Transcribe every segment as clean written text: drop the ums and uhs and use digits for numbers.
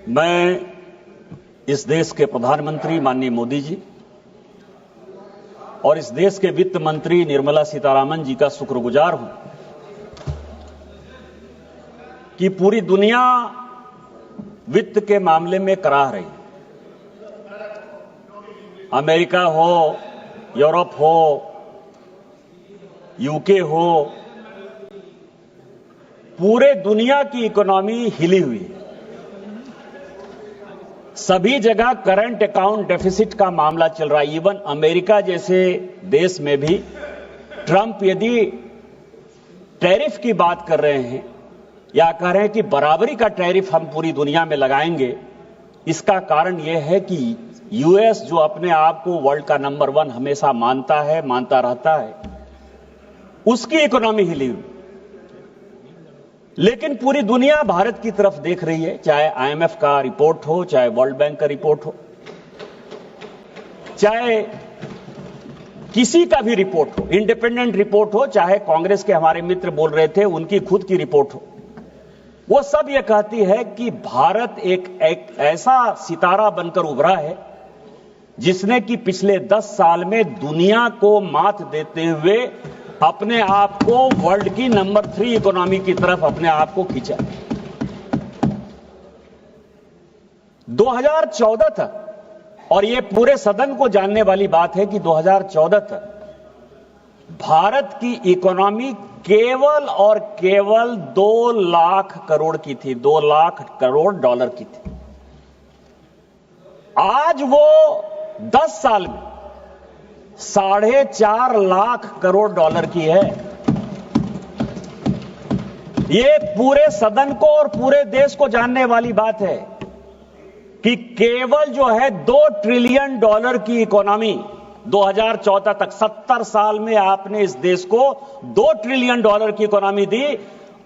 मैं इस देश के प्रधानमंत्री माननीय मोदी जी और इस देश के वित्त मंत्री निर्मला सीतारामन जी का शुक्रगुजार हूं कि पूरी दुनिया वित्त के मामले में कराह रही है। अमेरिका हो, यूरोप हो, यूके हो, पूरे दुनिया की इकोनॉमी हिली हुई है। सभी जगह करंट अकाउंट डेफिसिट का मामला चल रहा है। इवन अमेरिका जैसे देश में भी ट्रंप यदि टैरिफ की बात कर रहे हैं या कह रहे हैं कि बराबरी का टैरिफ हम पूरी दुनिया में लगाएंगे, इसका कारण यह है कि यूएस जो अपने आप को वर्ल्ड का नंबर 1 हमेशा मानता है, मानता रहता है, उसकी इकोनॉमी हिली हुई। लेकिन पूरी दुनिया भारत की तरफ देख रही है, चाहे आईएमएफ का रिपोर्ट हो, चाहे वर्ल्ड बैंक का रिपोर्ट हो, चाहे किसी का भी रिपोर्ट हो, इंडिपेंडेंट रिपोर्ट हो, चाहे कांग्रेस के हमारे मित्र बोल रहे थे उनकी खुद की रिपोर्ट हो, वो सब ये कहती है कि भारत एक ऐसा सितारा बनकर उभरा है जिसने कि पिछले 10 साल में दुनिया को मात देते हुए अपने आप को वर्ल्ड की नंबर 3 इकोनॉमी की तरफ अपने आप को खींचा। 2014 तक, और ये पूरे सदन को जानने वाली बात है कि 2014 तक भारत की इकोनॉमी केवल और केवल 2 लाख करोड़ की थी, 2 लाख करोड़ डॉलर की थी। आज वो 10 साल में 4.5 लाख करोड़ डॉलर की है। ये पूरे सदन को और पूरे देश को जानने वाली बात है कि केवल जो है 2 ट्रिलियन डॉलर की इकोनॉमी 2014 तक, 70 साल में आपने इस देश को 2 ट्रिलियन डॉलर की इकोनॉमी दी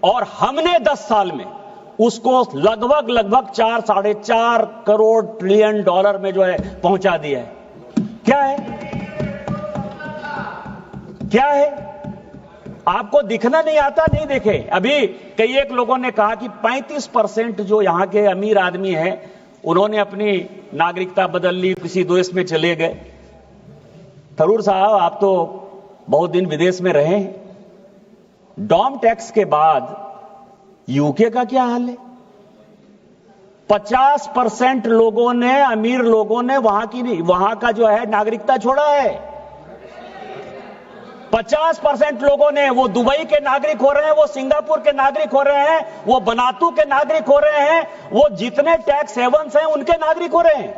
और हमने 10 साल में उसको लगभग 4 साढ़े 4 करोड़ ट्रिलियन डॉलर में जो है पहुंचा दिया है। क्या है, क्या है? आपको दिखना नहीं आता? नहीं देखे। अभी कई एक लोगों ने कहा कि 35% जो यहां के अमीर आदमी हैं उन्होंने अपनी नागरिकता बदल ली, किसी देश में चले गए। थरूर साहब, आप तो बहुत दिन विदेश में रहे हैं। डॉम टैक्स के बाद यूके का क्या हाल है? 50% लोगों ने, अमीर लोगों ने वहां का जो है नागरिकता छोड़ा है। 50% लोगों ने, वो दुबई के नागरिक हो रहे हैं, वो सिंगापुर के नागरिक हो रहे हैं, वो बनातू के नागरिक हो रहे हैं, वो जितने टैक्स हेवंस हैं उनके नागरिक हो रहे हैं।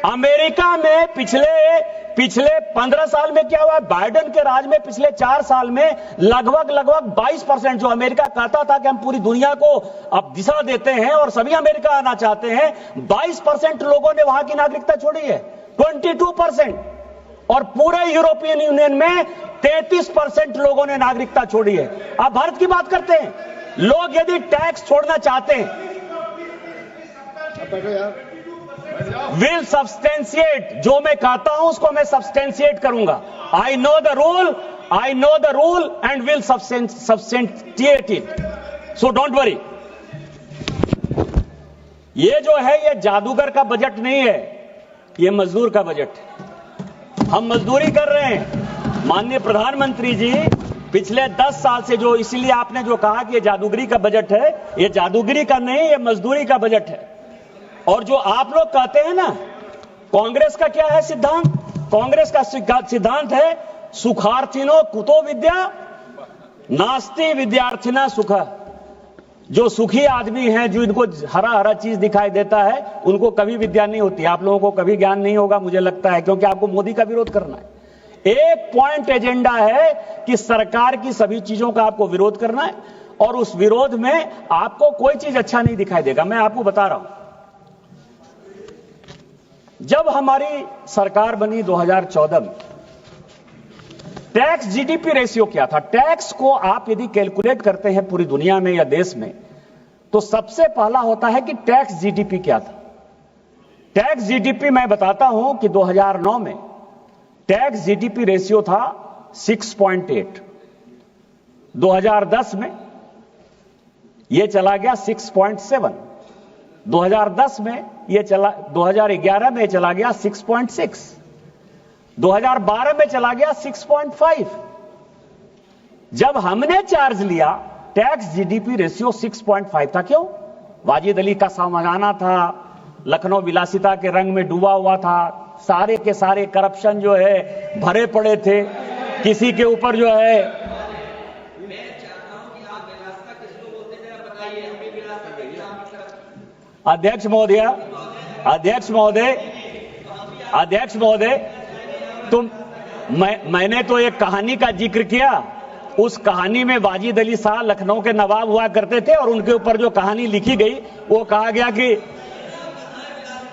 अमेरिका में पिछले 15 साल में क्या हुआ? बाइडेन के राज में पिछले 4 साल में लगभग 22%, जो अमेरिका कहता था कि हम पूरी दुनिया को अब दिशा देते हैं और सभी अमेरिका आना चाहते हैं, 22% लोगों ने वहां की नागरिकता छोड़ी है। 22%। और पूरे यूरोपियन यूनियन में 33% लोगों ने नागरिकता छोड़ी है। आप भारत की बात करते हैं। लोग यदि टैक्स छोड़ना चाहते हैं, विल सब्सटेंशिएट, जो मैं कहता हूं उसको मैं सब्सटेंशिएट करूंगा। I know the rule and will substantiate it, so don't worry. ये जो है ये जादूगर का बजट नहीं है, ये मजदूर का बजट है। हम मजदूरी कर रहे हैं। माननीय प्रधानमंत्री जी, पिछले 10 साल से जो, इसीलिए आपने जो कहा कि ये जादूगरी का बजट है, ये जादूगरी का नहीं, ये मजदूरी का बजट है। और जो आप लोग कहते हैं ना, कांग्रेस का क्या है सिद्धांत? कांग्रेस का सिद्धांत है सुखार्थिनो कुतो विद्या नास्ति विद्यार्थिना सुखा। जो सुखी आदमी हैं, जो इनको हरा हरा चीज दिखाई देता है, उनको कभी विद्या नहीं होती। आप लोगों को कभी ज्ञान नहीं होगा, मुझे लगता है, क्योंकि आपको मोदी का विरोध करना है। एक पॉइंट एजेंडा है कि सरकार की सभी चीजों का आपको विरोध करना है, और उस विरोध में आपको कोई चीज अच्छा नहीं दिखाई देगा। मैं आपको बता रहा हूं, जब हमारी सरकार बनी 2014 में, टैक्स जीडीपी रेशियो क्या था? टैक्स को आप यदि कैलकुलेट करते हैं पूरी दुनिया में या देश में, तो सबसे पहला होता है कि टैक्स जीडीपी क्या था। टैक्स जीडीपी मैं बताता हूं कि 2009 में टैक्स जीडीपी रेशियो था 6.8, 2010 में यह चला गया 6.7, 2010 में ये चला, 2011 में चला गया 6.6, 2012 में चला गया 6.5। जब हमने चार्ज लिया टैक्स जीडीपी रेशियो 6.5 था। क्यों? वाजिद अली का सामना था, लखनऊ विलासिता के रंग में डूबा हुआ था, सारे के सारे करप्शन जो है भरे पड़े थे, किसी के ऊपर जो है अध्यक्ष महोदय मैंने तो एक कहानी का जिक्र किया। उस कहानी में वाजिद अली शाह लखनऊ के नवाब हुआ करते थे और उनके ऊपर जो कहानी लिखी गई वो कहा गया कि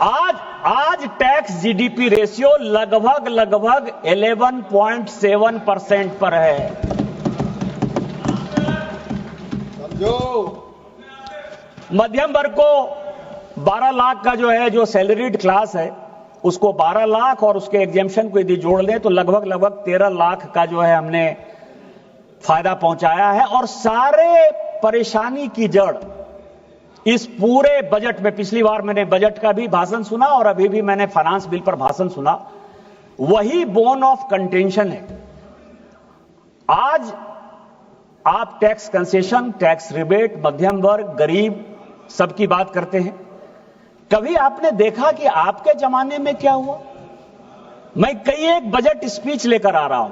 आज टैक्स जीडीपी रेशियो लगभग 11.7% पर है। समझो, मध्यम वर्ग को 12 लाख का जो है, जो सैलरीड क्लास है उसको 12 लाख और उसके एग्जेम्पशन को यदि जोड़ लें तो लगभग 13 लाख का जो है हमने फायदा पहुंचाया है। और सारे परेशानी की जड़ इस पूरे बजट में, पिछली बार मैंने बजट का भी भाषण सुना और अभी भी मैंने फाइनेंस बिल पर भाषण सुना, वही बोन ऑफ कंटेंशन है। आज आप टैक्स कंसेशन, टैक्स रिबेट, मध्यम वर्ग, गरीब सबकी बात करते हैं। कभी आपने देखा कि आपके जमाने में क्या हुआ? मैं कई एक बजट स्पीच लेकर आ रहा हूं।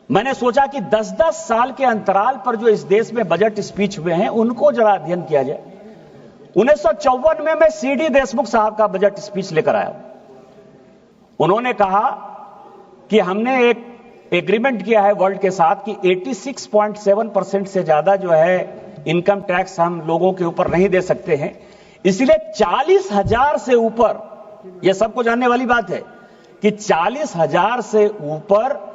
मैंने सोचा कि 10-10 साल के अंतराल पर जो इस देश में बजट स्पीच हुए हैं उनको जरा अध्ययन किया जाए। 1954 में मैं सीडी देशमुख साहब का बजट स्पीच लेकर आया। उन्होंने कहा कि हमने एक एग्रीमेंट किया है वर्ल्ड के साथ कि 86.7% से ज्यादा जो है इनकम टैक्स हम लोगों के ऊपर नहीं दे सकते हैं, इसलिए 40,000 से ऊपर, यह सबको जानने वाली बात है कि 40,000 से ऊपर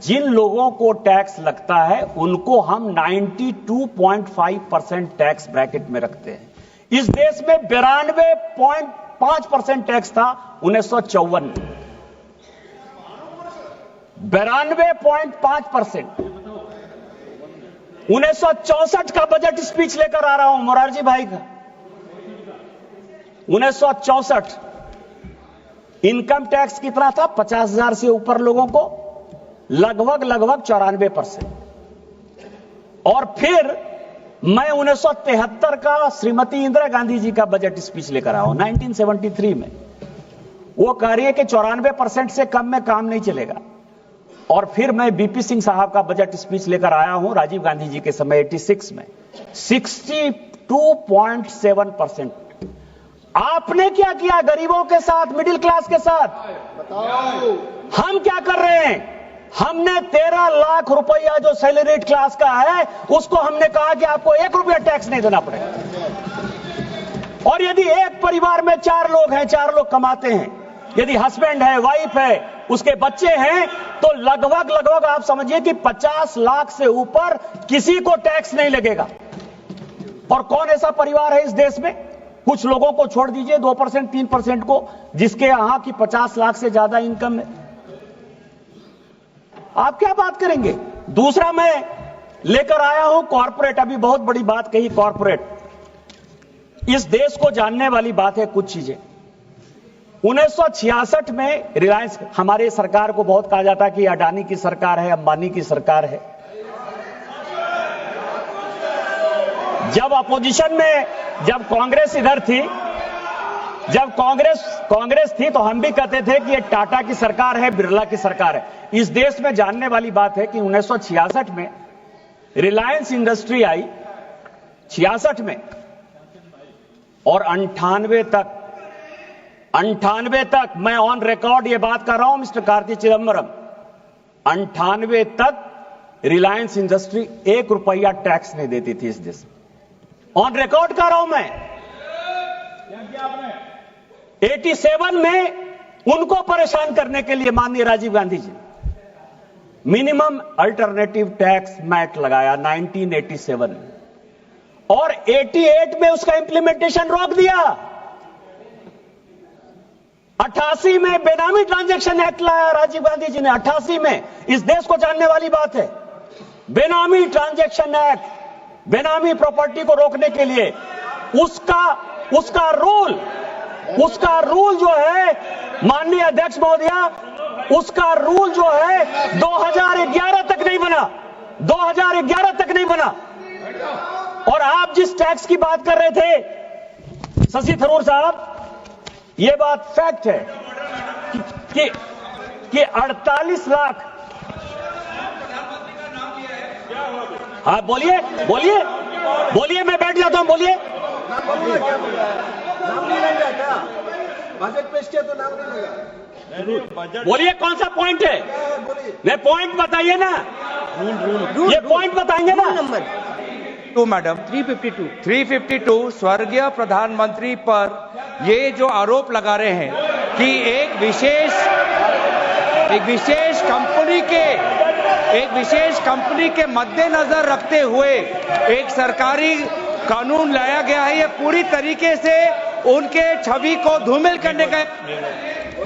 जिन लोगों को टैक्स लगता है उनको हम 92.5% टैक्स ब्रैकेट में रखते हैं। इस देश में 92.5% टैक्स था 1954 में, 92.5%। 1964 का बजट स्पीच लेकर आ रहा हूं मोरारजी भाई का। 1964 इनकम टैक्स कितना था? 50,000 से ऊपर लोगों को लगभग 94%। और फिर मैं 1973 का श्रीमती इंदिरा गांधी जी का बजट स्पीच लेकर आया हूं 1973 में। वो कह रही है कि 94% से कम में काम नहीं चलेगा। और फिर मैं बीपी सिंह साहब का बजट स्पीच लेकर आया हूं राजीव गांधी जी के समय 86 में, 62.7%। आपने क्या किया गरीबों के साथ, मिडिल क्लास के साथ? बताओ। हम क्या कर रहे हैं? हमने 13 लाख रुपया जो सैलरीड क्लास का है उसको हमने कहा कि आपको 1 रुपया टैक्स नहीं देना पड़ेगा। और यदि एक परिवार में 4 लोग हैं, 4 लोग कमाते हैं, यदि हस्बैंड है, वाइफ है, उसके बच्चे हैं, तो लगभग आप समझिए कि 50 लाख से ऊपर किसी को टैक्स नहीं लगेगा। और कौन ऐसा परिवार है इस देश में? कुछ लोगों को छोड़ दीजिए, 2%, 3% को, जिसके यहां की 50 लाख से ज्यादा इनकम है। आप क्या बात करेंगे? दूसरा मैं लेकर आया हूं कॉर्पोरेट। अभी बहुत बड़ी बात कही कॉर्पोरेट। इस देश को जानने वाली बात है कुछ चीजें। 1966 में रिलायंस, हमारे सरकार को बहुत कहा जाता कि अडानी की सरकार है, अंबानी की सरकार है। जब अपोजिशन में, जब कांग्रेस इधर थी, जब कांग्रेस थी तो हम भी कहते थे कि ये टाटा की सरकार है, बिरला की सरकार है। इस देश में जानने वाली बात है कि 1966 में रिलायंस इंडस्ट्री आई, 66 में, और 98 तक मैं ऑन रिकॉर्ड ये बात कर रहा हूं मिस्टर कार्ति चिदंबरम, 98 तक रिलायंस इंडस्ट्री 1 रुपया टैक्स नहीं देती थी इस देश में। ऑन रिकॉर्ड कर रहा हूं मैं। 87 में उनको परेशान करने के लिए माननीय Rajiv Gandhi ji minimum alternative tax mat लगाया 1987 में, और 88 में उसका इंप्लीमेंटेशन रोक दिया। 88 में बेनामी ट्रांजैक्शन एक्ट लाया राजीव गांधी जी ने, 88 में। इस देश को जानने वाली बात है, बेनामी ट्रांजैक्शन एक्ट, बेनामी प्रॉपर्टी को रोकने के लिए उसका रूल जो है माननीय अध्यक्ष महोदया, उसका रूल जो है 2011 तक नहीं बना, 2011 तक नहीं बना। और आप जिस टैक्स की बात कर रहे थे शशि थरूर साहब, ये बात फैक्ट है कि 48 लाख। हाँ बोलिए बोलिए बोलिए, मैं बैठ जाता हूं, बोलिए। बजट पेश किया तो नाम नहीं लगा। बोलिए कौन सा पॉइंट है, मैं पॉइंट बताइए ना, ये पॉइंट बताएंगे ना। नंबर 2 मैडम 352 स्वर्गीय प्रधानमंत्री पर ये जो आरोप लगा रहे हैं कि एक विशेष कंपनी के मद्देनजर रखते हुए एक सरकारी कानून लाया गया है, ये पूरी तरीके से उनके छवि को धूमिल करने का।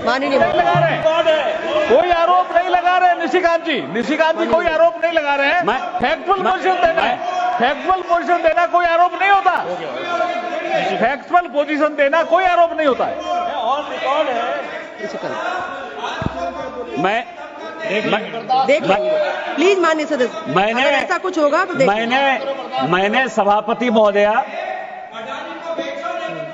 माननीय लगा रहे हैं, कोई आरोप नहीं लगा रहे हैं निशिकांत जी कोई आरोप नहीं लगा रहे हैं। फैक्चुअल पोजीशन देना है, फैक्चुअल पोजीशन देना कोई आरोप नहीं होता, फैक्चुअल पोजीशन देना कोई आरोप नहीं होता है। ऑन रिकॉर्ड है। देख प्लीज माननीय सदस्य, अगर ऐसा कुछ होगा तो मैंने सभापति महोदया